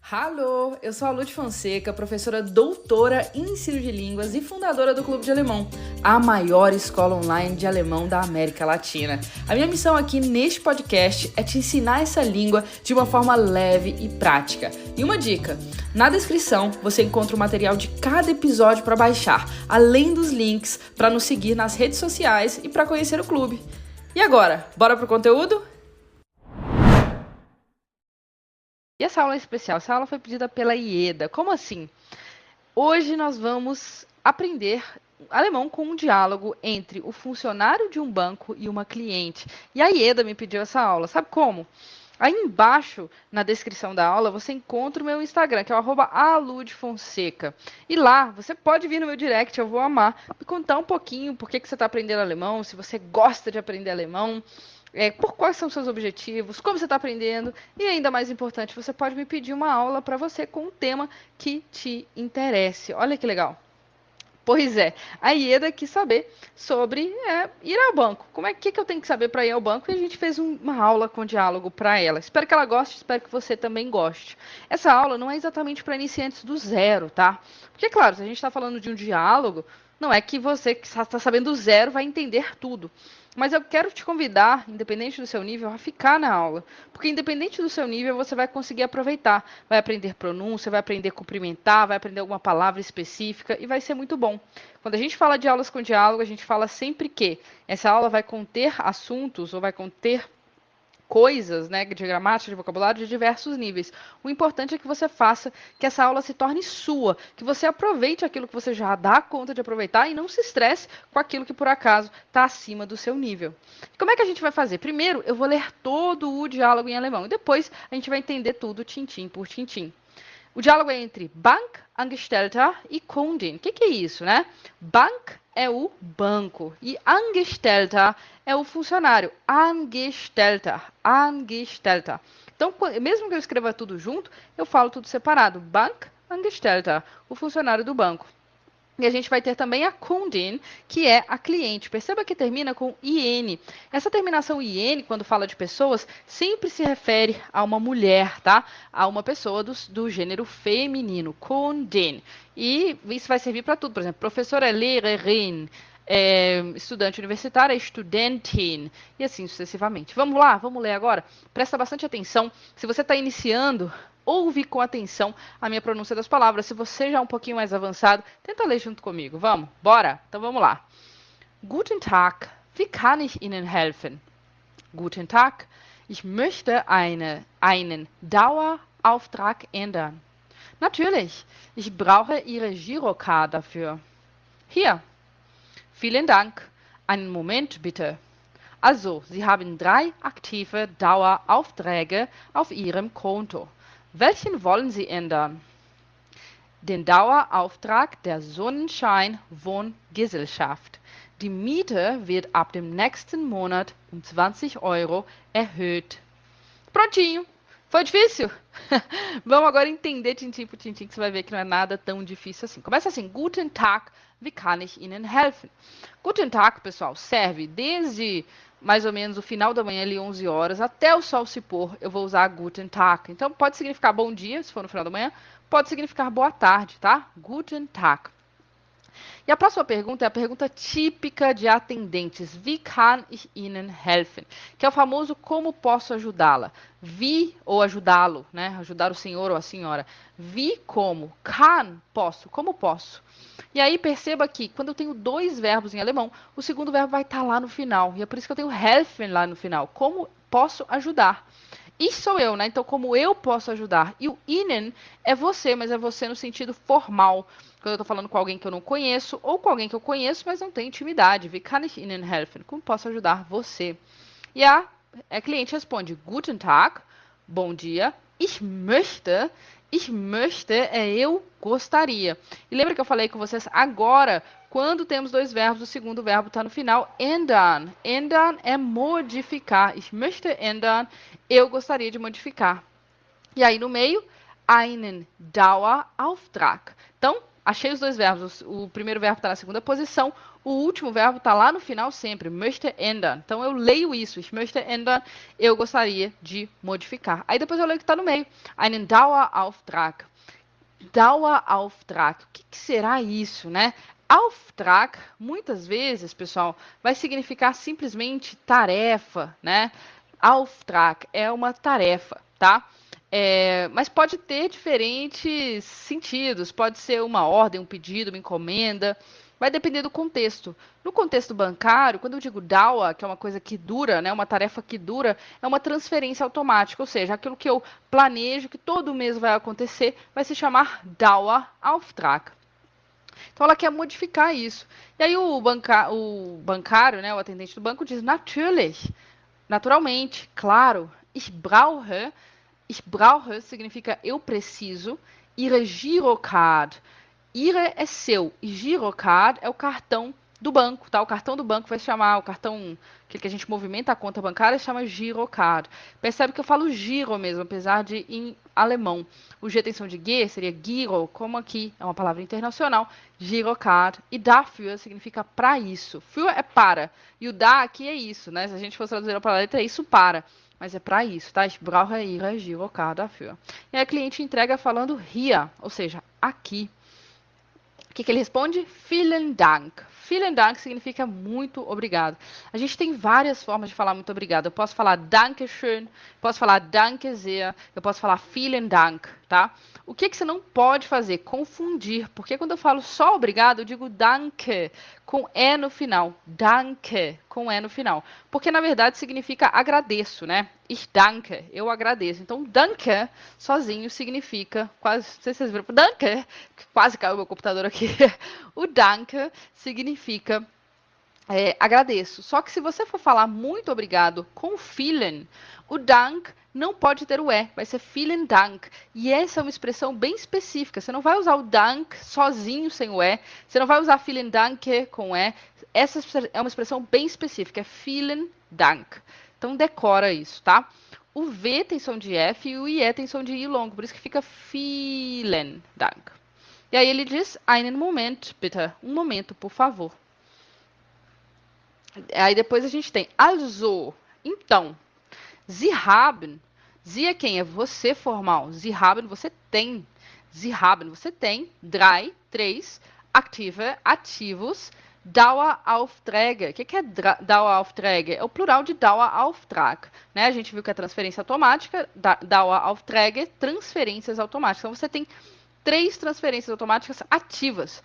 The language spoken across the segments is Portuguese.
Alô, eu sou a Lud Fonseca, professora doutora em ensino de línguas e fundadora do Clube de Alemão, a maior escola online de alemão da América Latina. A minha missão aqui neste podcast é te ensinar essa língua de uma forma leve e prática. E uma dica, na descrição você encontra o material de cada episódio para baixar, além dos links para nos seguir nas redes sociais e para conhecer o clube. E agora, bora pro conteúdo? E essa aula é especial? Essa aula foi pedida pela Ieda. Como assim? Hoje nós vamos aprender alemão com um diálogo entre o funcionário de um banco e uma cliente. E a Ieda me pediu essa aula. Sabe como? Aí embaixo, na descrição da aula, você encontra o meu Instagram, que é o @aludfonseca. E lá, você pode vir no meu direct, eu vou amar, me contar um pouquinho por que você está aprendendo alemão, se você gosta de aprender alemão, por quais são os seus objetivos, como você está aprendendo, e ainda mais importante, você pode me pedir uma aula para você com um tema que te interesse. Olha que legal. Pois é, a Ieda quis saber sobre ir ao banco. Como é que eu tenho que saber para ir ao banco? E a gente fez uma aula com diálogo para ela. Espero que ela goste, espero que você também goste. Essa aula não é exatamente para iniciantes do zero, tá? Porque, claro, se a gente está falando de um diálogo, não é que você que está sabendo do zero vai entender tudo. Mas eu quero te convidar, independente do seu nível, a ficar na aula. Porque independente do seu nível, você vai conseguir aproveitar. Vai aprender pronúncia, vai aprender a cumprimentar, vai aprender alguma palavra específica e vai ser muito bom. Quando a gente fala de aulas com diálogo, a gente fala sempre que essa aula vai conter assuntos ou vai conter coisas, né, de gramática, de vocabulário de diversos níveis. O importante é que você faça que essa aula se torne sua, que você aproveite aquilo que você já dá conta de aproveitar e não se estresse com aquilo que por acaso está acima do seu nível. E como é que a gente vai fazer? Primeiro, eu vou ler todo o diálogo em alemão e depois a gente vai entender tudo tintim por tintim. O diálogo é entre Bankangestellter e Kundin. O que é isso, né? Bank é o banco e Angestellter é o funcionário. Angestellter, Angestellter. Então, mesmo que eu escreva tudo junto, eu falo tudo separado. Bankangestellter, o funcionário do banco. E a gente vai ter também a Kundin, que é a cliente. Perceba que termina com IN. Essa terminação IN, quando fala de pessoas, sempre se refere a uma mulher, tá? A uma pessoa do gênero feminino. Kundin. E isso vai servir para tudo. Por exemplo, professora é Lehrerin. Estudante universitária é Studentin. E assim sucessivamente. Vamos lá? Vamos ler agora? Presta bastante atenção. Se você está iniciando, ouve com atenção a minha pronúncia das palavras. Se você já é um pouquinho mais avançado, tenta ler junto comigo. Vamos? Bora? Então vamos lá. Guten Tag, wie kann ich Ihnen helfen? Guten Tag, ich möchte einen Dauerauftrag ändern. Natürlich, ich brauche Ihre Girocard dafür. Hier. Vielen Dank. Einen Moment bitte. Also, Sie haben 3 aktive Daueraufträge auf Ihrem Konto. Welchen wollen Sie ändern? Den Dauerauftrag der Sonnenschein Wohngesellschaft. Die Miete wird ab dem nächsten Monat um 20 € erhöht. Prontinho! Foi difícil? Vamos agora entender tintim por tintim, que você vai ver que não é nada tão difícil assim. Começa assim, Guten Tag, wie kann ich Ihnen helfen? Guten Tag, pessoal, serve desde mais ou menos o final da manhã, ali 11 horas, até o sol se pôr, eu vou usar Guten Tag. Então, pode significar bom dia, se for no final da manhã, pode significar boa tarde, tá? Guten Tag. E a próxima pergunta é a pergunta típica de atendentes. Wie kann ich Ihnen helfen? Que é o famoso como posso ajudá-la. Wie ou ajudá-lo, né? Ajudar o senhor ou a senhora. Wie como? Kann, posso. Como posso? E aí perceba que quando eu tenho 2 verbos em alemão, o segundo verbo vai estar lá no final. E é por isso que eu tenho helfen lá no final. Como posso ajudar? Isso sou eu, né? Então, como eu posso ajudar? E o Ihnen é você, mas é você no sentido formal. Quando eu estou falando com alguém que eu não conheço, ou com alguém que eu conheço, mas não tenho intimidade. Wie kann ich Ihnen helfen? Como posso ajudar você? E a cliente responde, Guten Tag, bom dia. Ich möchte é eu gostaria. E lembra que eu falei com vocês agora, quando temos 2 verbos, o segundo verbo está no final, ändern. Ändern é modificar. Ich möchte ändern, eu gostaria de modificar. E aí no meio, einen Dauerauftrag. Então, achei os 2 verbos. O primeiro verbo está na segunda posição, O último verbo está lá no final sempre, möchte ändern. Então eu leio isso, ich möchte ändern, eu gostaria de modificar. Aí depois eu leio o que está no meio, einen Dauerauftrag. Dauerauftrag. O que será isso, né? Auftrag, muitas vezes, pessoal, vai significar simplesmente tarefa, né? Auftrag é uma tarefa, tá? Mas pode ter diferentes sentidos. Pode ser uma ordem, um pedido, uma encomenda. Vai depender do contexto. No contexto bancário, quando eu digo DAWA, que é uma coisa que dura, né, uma tarefa que dura, é uma transferência automática, ou seja, aquilo que eu planejo, que todo mês vai acontecer, vai se chamar Dauerauftrag. Então ela quer modificar isso. E aí o bancário, né, o atendente do banco diz, natürlich, naturalmente, claro, ich brauche significa eu preciso, Ihre Girocard. Ihre é seu e Girocard é o cartão do banco, tá? O cartão do banco vai chamar, o cartão que a gente movimenta a conta bancária chama Girocard. Percebe que eu falo giro mesmo, apesar de em alemão. O G tem som de G, seria Giro, como aqui é uma palavra internacional, Girocard. E dafür significa para isso. Für é para. E o da aqui é isso, né? Se a gente fosse traduzir a palavra letra, é isso para. Mas é para isso, tá? Ich brauche Ihre Girocard dafür. E aí a cliente entrega falando hier, ou seja, aqui. O que ele responde? Vielen Dank. Vielen Dank significa muito obrigado. A gente tem várias formas de falar muito obrigado. Eu posso falar Dankeschön, posso falar Danke sehr, eu posso falar Vielen Dank, tá? O que você não pode fazer? Confundir. Porque quando eu falo só obrigado, eu digo Danke com E no final. Danke com E no final. Porque na verdade significa agradeço, né? Ich danke, eu agradeço. Então, danke sozinho significa, quase, não sei se vocês viram, danke, quase caiu meu computador aqui. O danke significa agradeço. Só que se você for falar muito obrigado com vielen, o dank não pode ter o E, vai ser vielen Dank. E essa é uma expressão bem específica. Você não vai usar o dank sozinho sem o E, você não vai usar vielen Dank com E. Essa é uma expressão bem específica, é vielen Dank. Então decora isso, tá? O V tem som de F e o IE tem som de I longo, por isso que fica vielen Dank. E aí ele diz, einen Moment, bitte. Um momento, por favor. Aí depois a gente tem also. Então, Sie haben. Sie é quem? É você formal. Sie haben, você tem. Sie haben, você tem. Drei, três. Active, ativos. Daueraufträge. O que é Daueraufträge? É o plural de Dauerauftrag. Né? A gente viu que é transferência automática. Daueraufträge, transferências automáticas. Então, você tem 3 transferências automáticas ativas.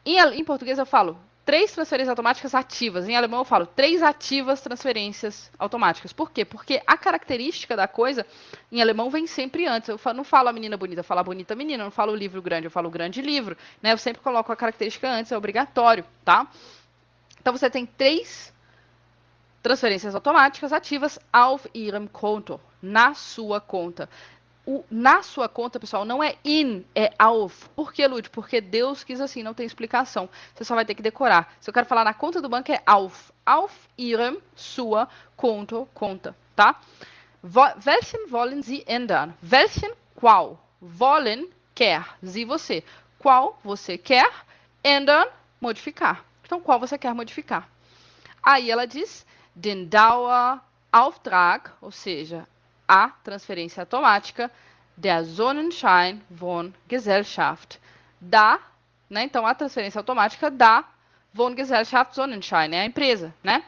Em português eu falo 3 transferências automáticas ativas. Em alemão eu falo 3 ativas transferências automáticas. Por quê? Porque a característica da coisa em alemão vem sempre antes. Eu não falo a menina bonita, eu falo a bonita menina. Eu não falo o livro grande, eu falo o grande livro. Né? Eu sempre coloco a característica antes, é obrigatório, tá? Então você tem 3 transferências automáticas ativas auf Ihrem Konto, na sua conta. Na sua conta, pessoal, não é in, é auf. Por que, Lud? Porque Deus quis assim, não tem explicação. Você só vai ter que decorar. Se eu quero falar na conta do banco, é auf. Auf Ihrem, sua, Konto, conta, tá? Welchen wollen Sie ändern? Welchen, qual? Wollen, quer. Sie, você. Qual você quer? Ändern, modificar. Então, qual você quer modificar? Aí ela diz, den Dauerauftrag, ou seja, a transferência automática der Sonnenschein-Wohngesellschaft. Né? Então, a transferência automática da Wohngesellschaft Sonnenschein, é a empresa, né?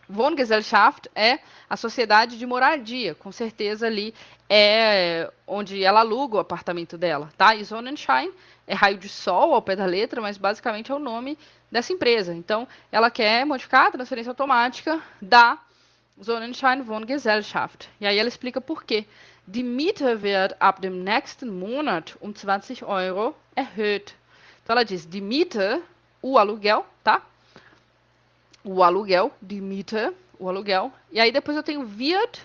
Wohngesellschaft é a sociedade de moradia, com certeza ali é onde ela aluga o apartamento dela, tá? E Sonnenschein é raio de sol ao pé da letra, mas basicamente é o nome dessa empresa. Então, ela quer modificar a transferência automática da Sonnenschein Wohngesellschaft. E aí ela explica por quê. Die Miete wird ab dem nächsten Monat 20 Euro erhöht. Então ela diz, die Miete, o aluguel, tá? O aluguel, die Miete, o aluguel. E aí depois eu tenho wird,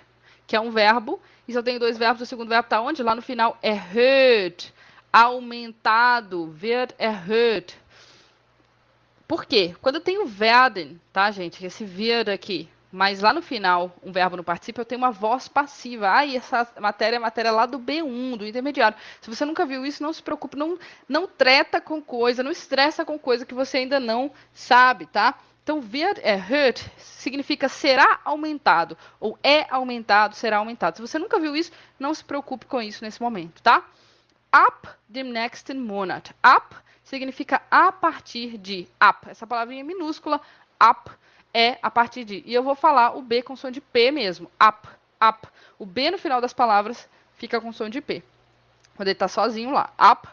que é um verbo. E se eu tenho 2 verbos, o segundo verbo está onde? Lá no final, erhöht. Aumentado, wird erhöht. Por quê? Quando eu tenho werden, tá, gente? Esse wird aqui, mas lá no final, um verbo no particípio, eu tenho uma voz passiva. Ah, e essa matéria é matéria lá do B1, do intermediário. Se você nunca viu isso, não se preocupe, não treta com coisa, não estressa com coisa que você ainda não sabe, tá? Então, wird erhöht significa será aumentado, ou é aumentado, será aumentado. Se você nunca viu isso, não se preocupe com isso nesse momento, tá? Ab dem nächsten Monat. Ab significa a partir de. Ab, essa palavrinha minúscula, ab é a partir de. E eu vou falar o B com som de P mesmo. Ab, ab. O B no final das palavras fica com som de P. Quando ele está sozinho lá. Ab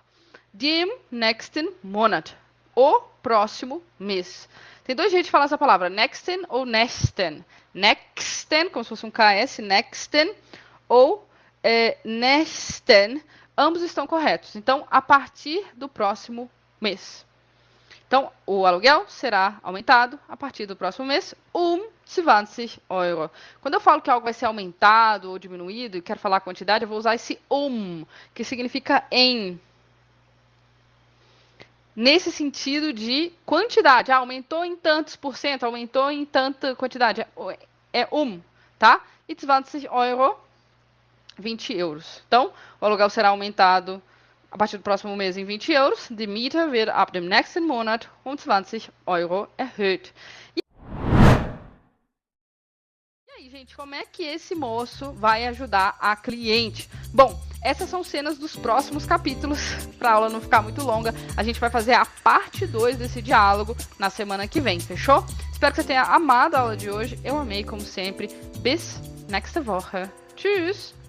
dem nächsten Monat. O próximo mês. Tem dois jeitos de falar essa palavra. Nächsten ou nächsten. Nächsten, como se fosse um KS, nächsten. Ou nächsten. Ambos estão corretos. Então, a partir do próximo mês. Então, o aluguel será aumentado a partir do próximo mês, 20 Euro. Quando eu falo que algo vai ser aumentado ou diminuído e quero falar a quantidade, eu vou usar esse que significa em. Nesse sentido de quantidade. Ah, aumentou em tantos por cento, aumentou em tanta quantidade. É tá? E 20 Euro, 20 euros. Então, o aluguel será aumentado a partir do próximo mês em 20 euros. Die Miete wird ab dem nächsten Monat 20 Euro erhöht. E aí, gente, como é que esse moço vai ajudar a cliente? Bom, essas são cenas dos próximos capítulos, para a aula não ficar muito longa. A gente vai fazer a parte 2 desse diálogo na semana que vem, fechou? Espero que você tenha amado a aula de hoje. Eu amei, como sempre. Bis nächste Woche. Tschüss!